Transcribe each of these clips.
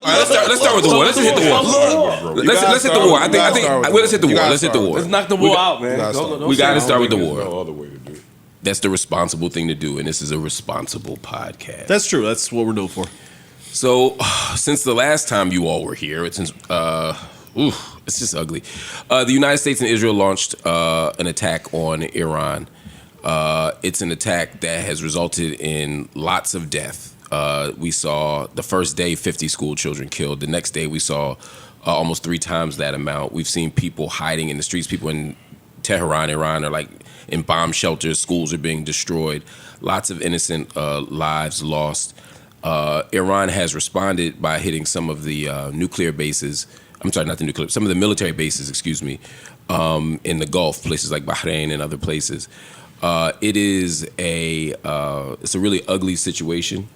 All right, let's start with the war. Let's hit the war. Let's hit the war. Let's hit the war. Let's hit the war. Let's knock the war out, man. We got to start with the war. No other way to do it. That's the responsible thing to do, and this is a responsible podcast. That's true. That's what we're known for. So, since the last time you all were here, it's just ugly. The United States and Israel launched an attack on Iran. It's an attack that has resulted in lots of death. We saw the first day 50 school children killed. The next day we saw almost 3 times that amount. We've seen people hiding in the streets. People in Tehran, Iran, are like in bomb shelters. Schools are being destroyed. Lots of innocent lives lost. Iran has responded by hitting some of the nuclear bases. I'm sorry, not the nuclear. Some of the military bases, in the Gulf, places like Bahrain and other places. It's a really ugly situation.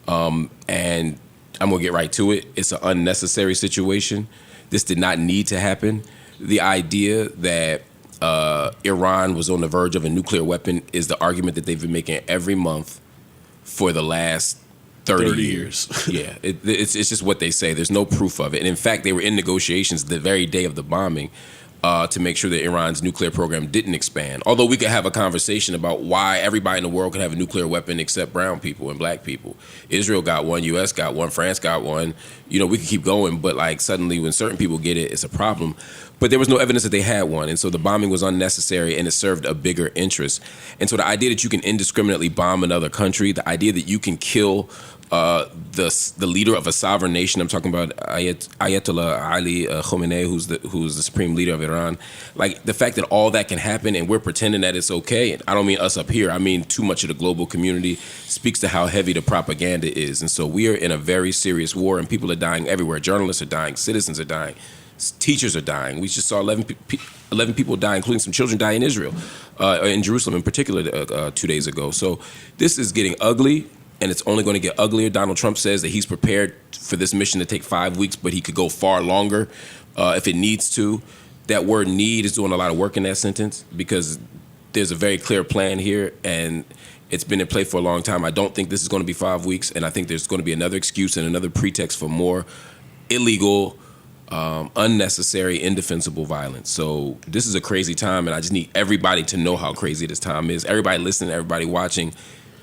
And I'm gonna get right to it. It's an unnecessary situation. This did not need to happen. The idea that Iran was on the verge of a nuclear weapon is the argument that they've been making every month for the last 30 years. Yeah, it's just what they say. There's no proof of it. And in fact, they were in negotiations the very day of the bombing to make sure that Iran's nuclear program didn't expand. Although we could have a conversation about why everybody in the world could have a nuclear weapon except brown people and black people. Israel got one, U.S. got one, France got one. You know, we could keep going, but like suddenly when certain people get it, it's a problem. But there was no evidence that they had one, and so the bombing was unnecessary, and it served a bigger interest. And so the idea that you can indiscriminately bomb another country, the idea that you can kill the leader of a sovereign nation. I'm talking about Ayatollah Ali Khamenei, who's the supreme leader of Iran. Like the fact that all that can happen and we're pretending that it's okay. And I don't mean us up here. I mean too much of the global community speaks to how heavy the propaganda is. And so we are in a very serious war, and people are dying everywhere. Journalists are dying. Citizens are dying. Teachers are dying. We just saw 11 people die, including some children die in Israel, in Jerusalem in particular 2 days ago. So this is getting ugly. And it's only going to get uglier. Donald Trump says that he's prepared for this mission to take 5 weeks, but he could go far longer if it needs to. That word need is doing a lot of work in that sentence because there's a very clear plan here, and it's been in play for a long time. I don't think this is going to be 5 weeks, and I think there's going to be another excuse and another pretext for more illegal, unnecessary, indefensible violence. So this is a crazy time, and I just need everybody to know how crazy this time is. Everybody listening, everybody watching.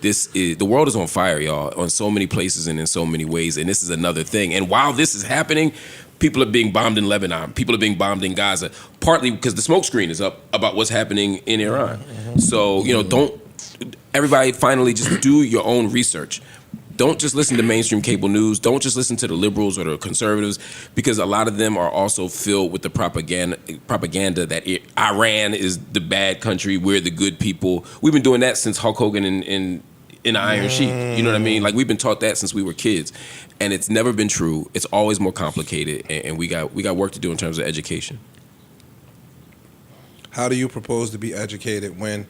The world is on fire, y'all, on so many places and in so many ways, and this is another thing. And while this is happening, people are being bombed in Lebanon. People are being bombed in Gaza, partly because the smoke screen is up about what's happening in Iran. So, everybody finally just do your own research. Don't just listen to mainstream cable news. Don't just listen to the liberals or the conservatives, because a lot of them are also filled with the propaganda that Iran is the bad country, we're the good people. We've been doing that since Hulk Hogan in the Iron Sheik. You know what I mean? Like, we've been taught that since we were kids, and it's never been true. It's always more complicated, and we got work to do in terms of education. How do you propose to be educated when?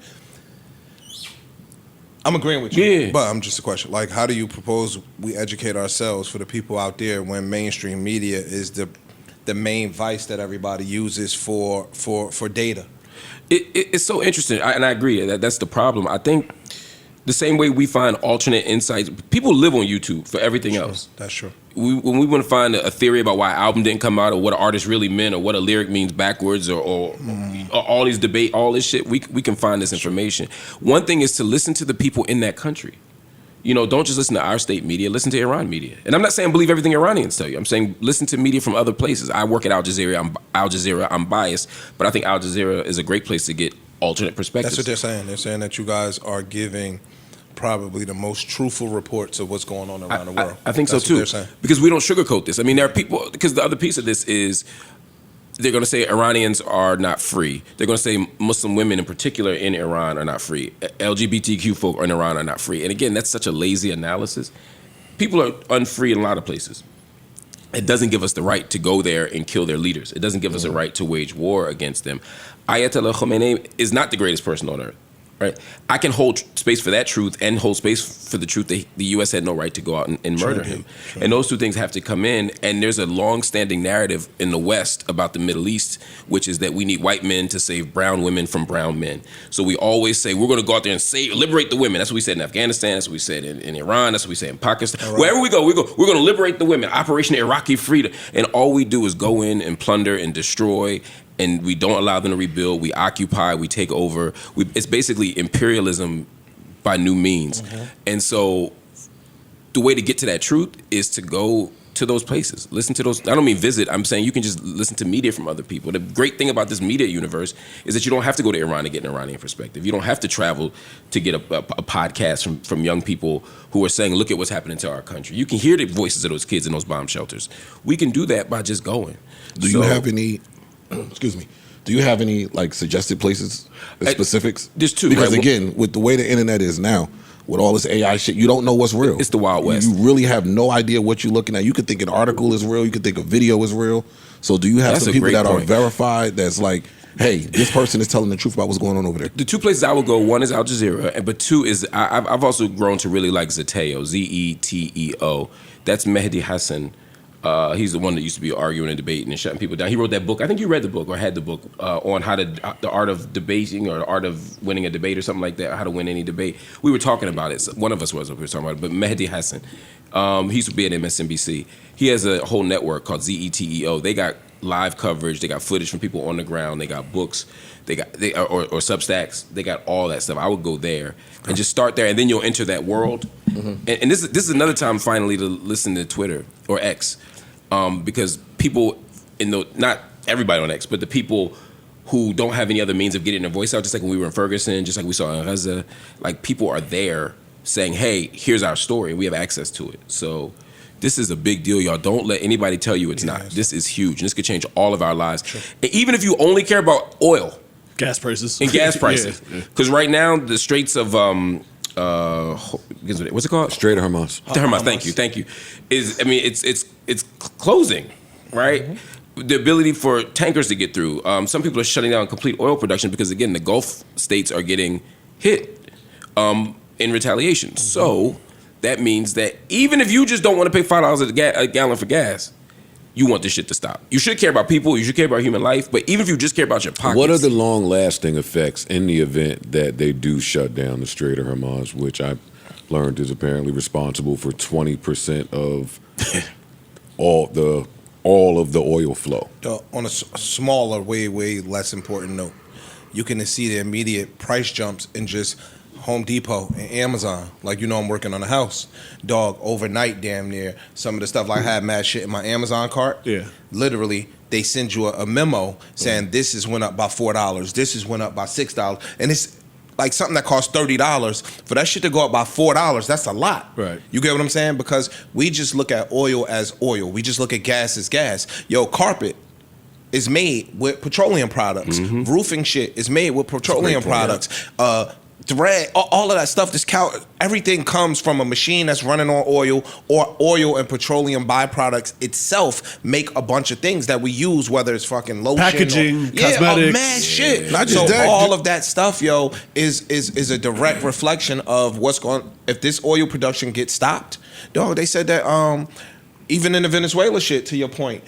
I'm agreeing with you, yeah. But I'm just a question. Like, how do you propose we educate ourselves for the people out there when mainstream media is the main vice that everybody uses for data? It's so interesting, and I agree that's the problem. I think the same way we find alternate insights, people live on YouTube for everything else. That's true. When we want to find a theory about why an album didn't come out, or what an artist really meant, or what a lyric means backwards, or all these debate, all this shit, we can find this information. One thing is to listen to the people in that country. Don't just listen to our state media, listen to Iran media. And I'm not saying believe everything Iranians tell you. I'm saying listen to media from other places. I work at Al Jazeera. I'm biased, but I think Al Jazeera is a great place to get alternate perspectives. That's what they're saying. They're saying that you guys are giving probably the most truthful reports of what's going on around the world. I think so too, because we don't sugarcoat this. I mean, there are people, because the other piece of this is they're going to say Iranians are not free. They're going to say Muslim women in particular in Iran are not free. LGBTQ folk in Iran are not free. And again, that's such a lazy analysis. People are unfree in a lot of places. It doesn't give us the right to go there and kill their leaders. It doesn't give us a right to wage war against them. Ayatollah Khamenei is not the greatest person on earth. Right. I can hold space for that truth and hold space for the truth that the U.S. had no right to go out and murder him. And those two things have to come in. And there's a long-standing narrative in the West about the Middle East, which is that we need white men to save brown women from brown men. So we always say, we're going to go out there and liberate the women. That's what we said in Afghanistan. That's what we said in Iran. That's what we say in Pakistan. Right. Wherever we go, we're going to liberate the women. Operation Iraqi Freedom. And all we do is go in and plunder and destroy, and we don't allow them to rebuild. We occupy, we take over. It's basically imperialism by new means. And so the way to get to that truth is to go to those places. Listen to those. I don't mean visit. I'm saying you can just listen to media from other people. The great thing about this media universe is that you don't have to go to Iran to get an Iranian perspective. You don't have to travel to get a podcast from young people who are saying, look at what's happening to our country. You can hear the voices of those kids in those bomb shelters. We can do that by just going. Do you have any... Excuse me. Do you have any like suggested places, specifics? There's two. Because right? again, with the way the internet is now, with all this AI shit, you don't know what's real. It's the Wild West. You really have no idea what you're looking at. You could think an article is real. You could think a video is real. So do you have some people that are verified that's like, hey, this person is telling the truth about what's going on over there? The two places I would go, one is Al Jazeera, but two is I've also grown to really like Zeteo, Zeteo. That's Mehdi Hassan. He's the one that used to be arguing and debating and shutting people down. He wrote that book. I think you read the book or had the book on how to the art of debating or the art of winning a debate or something like that. How to win any debate. We were talking about it. One of us was. We were talking about it. But Mehdi Hassan, he used to be at MSNBC. He has a whole network called Zeteo. They got live coverage. They got footage from people on the ground. They got books. They or Substacks. They got all that stuff. I would go there and just start there, and then you'll enter that world. And this is another time finally to listen to Twitter or X. Because people not everybody on X, but the people who don't have any other means of getting their voice out, just like when we were in Ferguson, just like we saw in Gaza, like people are there saying, hey, here's our story. We have access to it. So this is a big deal, y'all. Don't let anybody tell you it's not. This is huge. And this could change all of our lives. Sure. And even if you only care about oil. Gas prices. And gas prices. Because right now, the Straits of... what's it called? Strait of Hormuz. The Hormuz. Thank you. It's closing, right? Mm-hmm. The ability for tankers to get through. Some people are shutting down complete oil production because again, the Gulf states are getting hit in retaliation. Mm-hmm. So that means that even if you just don't want to pay $5 a gallon for gas, you want this shit to stop. You should care about people. You should care about human life. But even if you just care about your pockets. What are the long-lasting effects in the event that they do shut down the Strait of Hormuz, which I learned is apparently responsible for 20% of all of the oil flow? On a smaller, way less important note, you can see the immediate price jumps in just Home Depot and Amazon. Like, I'm working on a house. Dog, overnight damn near, some of the stuff, like I had mad shit in my Amazon cart. Yeah. Literally, they send you a memo saying this is went up by $4, this is went up by $6. And it's like something that costs $30. For that shit to go up by $4, that's a lot. Right. You get what I'm saying? Because we just look at oil as oil. We just look at gas as gas. Yo, carpet is made with petroleum products. Mm-hmm. Roofing shit is made with petroleum products. Thread, all of that stuff, everything comes from a machine that's running on oil, or oil and petroleum byproducts itself make a bunch of things that we use, whether it's fucking lotion, packaging, cosmetics, mad shit. Not just that, all of that stuff, yo, is a direct reflection of what's going. If this oil production gets stopped, dog, they said that even in the Venezuela shit, to your point.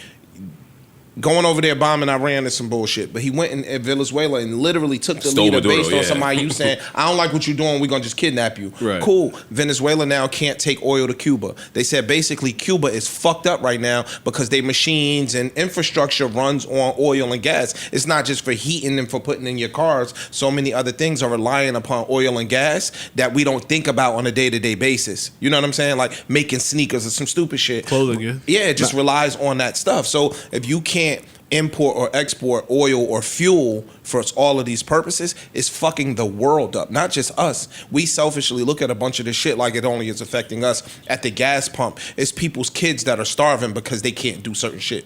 Going over there bombing Iran is some bullshit. But he went in Venezuela and literally took the leader based on somebody you saying, I don't like what you're doing, we're going to just kidnap you. Right. Cool. Venezuela now can't take oil to Cuba. They said basically Cuba is fucked up right now because their machines and infrastructure runs on oil and gas. It's not just for heating and for putting in your cars. So many other things are relying upon oil and gas that we don't think about on a day-to-day basis. You know what I'm saying? Like making sneakers or some stupid shit. Clothing, yeah. Yeah, it just relies on that stuff. So if you can't import or export oil or fuel for all of these purposes, it's fucking the world up. Not just us. We selfishly look at a bunch of this shit like it only is affecting us at the gas pump. It's people's kids that are starving because they can't do certain shit.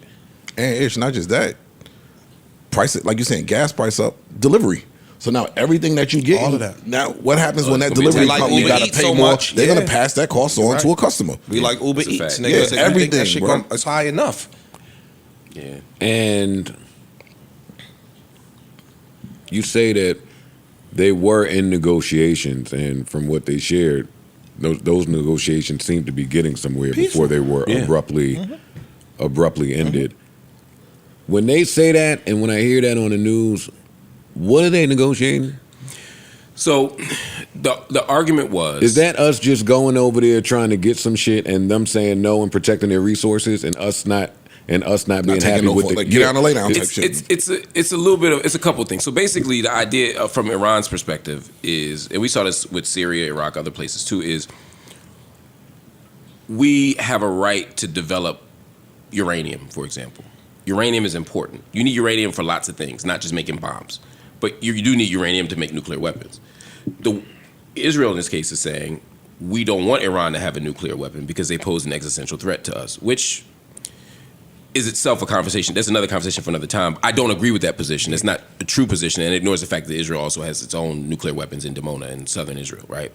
And it's not just that. Price, like you're saying, gas price up, delivery. So now everything that you get, all of that. Now what happens when that delivery company got to pay so more? much, they're going to pass that cost on to a customer. We like Uber Eats. Niggas, everything, that shit is high enough. Yeah. And you say that they were in negotiations, and from what they shared, those negotiations seemed to be getting somewhere before they were abruptly ended. When they say that, and when I hear that on the news, what are they negotiating? So the argument was, is that us just going over there trying to get some shit and them saying no and protecting their resources and us not being happy with the get down the lay down type shit. It's a little bit of, it's a couple of things. So basically the idea from Iran's perspective is, and we saw this with Syria, Iraq, other places too, is we have a right to develop uranium, for example. Uranium is important. You need uranium for lots of things, not just making bombs. But you do need uranium to make nuclear weapons. Israel, in this case, is saying, we don't want Iran to have a nuclear weapon because they pose an existential threat to us, which is itself a conversation. That's another conversation for another time. I don't agree with that position. It's not a true position, and it ignores the fact that Israel also has its own nuclear weapons in Dimona in southern Israel, right?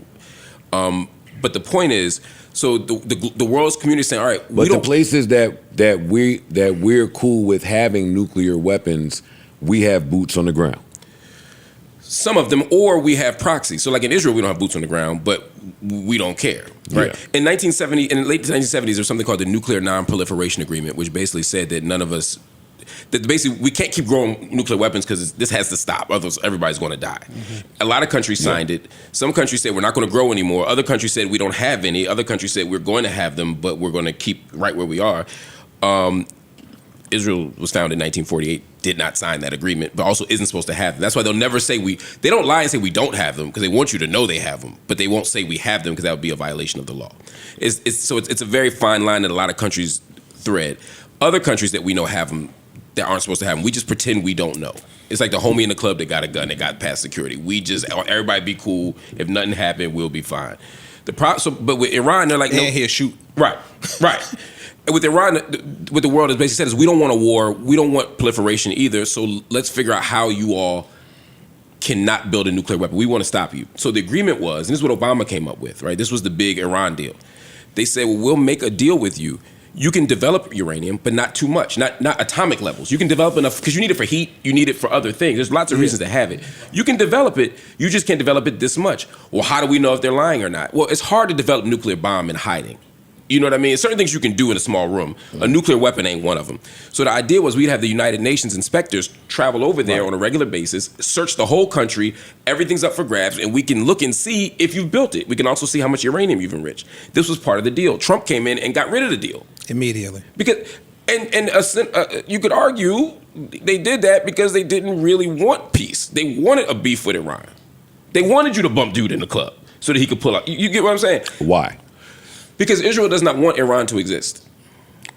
But the point is, so the world's community is saying, all right, but the places that we're cool with having nuclear weapons, we have boots on the ground. Some of them, or we have proxies. So like in Israel, we don't have boots on the ground, but we don't care, right? Yeah. In the late 1970s, there was something called the Nuclear Non-Proliferation Agreement, which basically said that basically we can't keep growing nuclear weapons because this has to stop, otherwise everybody's going to die. Mm-hmm. A lot of countries signed it. Some countries said we're not going to grow anymore. Other countries said we don't have any. Other countries said we're going to have them, but we're going to keep right where we are. Israel was founded in 1948, did not sign that agreement, but also isn't supposed to have them. That's why they'll never say they don't lie and say we don't have them because they want you to know they have them, but they won't say we have them because that would be a violation of the law. It's a very fine line that a lot of countries thread. Other countries that we know have them that aren't supposed to have them, we just pretend we don't know. It's like the homie in the club that got a gun that got past security. We just, everybody be cool. If nothing happened, we'll be fine. But with Iran, they're like, no. Here, shoot. Right. With Iran, what the world has basically said is we don't want a war, we don't want proliferation either, so let's figure out how you all cannot build a nuclear weapon. We want to stop you. So the agreement was, and this is what Obama came up with, right? This was the big Iran deal. They said, well, we'll make a deal with you. You can develop uranium, but not too much, not atomic levels. You can develop enough, because you need it for heat, you need it for other things. There's lots of reasons to have it. You can develop it, you just can't develop it this much. Well, how do we know if they're lying or not? Well, it's hard to develop a nuclear bomb in hiding. You know what I mean? Certain things you can do in a small room. A nuclear weapon ain't one of them. So the idea was we'd have the United Nations inspectors travel over there on a regular basis, search the whole country, everything's up for grabs, and we can look and see if you've built it. We can also see how much uranium you've enriched. This was part of the deal. Trump came in and got rid of the deal. Immediately. Because, you could argue they did that because they didn't really want peace. They wanted a beef with Iran. They wanted you to bump dude in the club so that he could pull out. You get what I'm saying? Why? Because Israel does not want Iran to exist.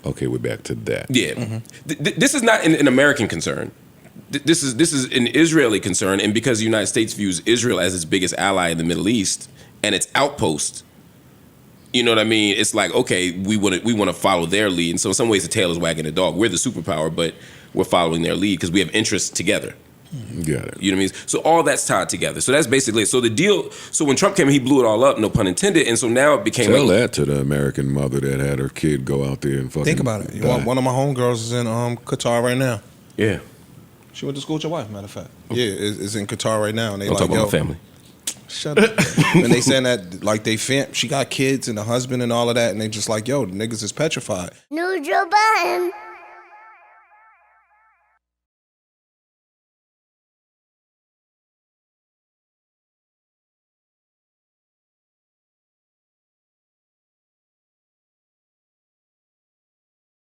Okay, we're back to that. Yeah. Mm-hmm. This is not an American concern. This is an Israeli concern, and because the United States views Israel as its biggest ally in the Middle East and its outpost, you know what I mean? It's like, okay, we want to follow their lead, and so in some ways the tail is wagging the dog. We're the superpower, but we're following their lead because we have interests together. Got it. You know what I mean? So all that's tied together. So that's basically it. So the deal. So when Trump came, he blew it all up. No pun intended. And so now it became. Tell that to the American mother that had her kid go out there and fucking. Think about it. One of my homegirls is in Qatar right now. Yeah. She went to school with your wife. Matter of fact. Yeah, is in Qatar right now, and they don't talk about my family. Shut up. And they saying that like she got kids and a husband and all of that, and they just like, yo, the niggas is petrified. No Joe Biden.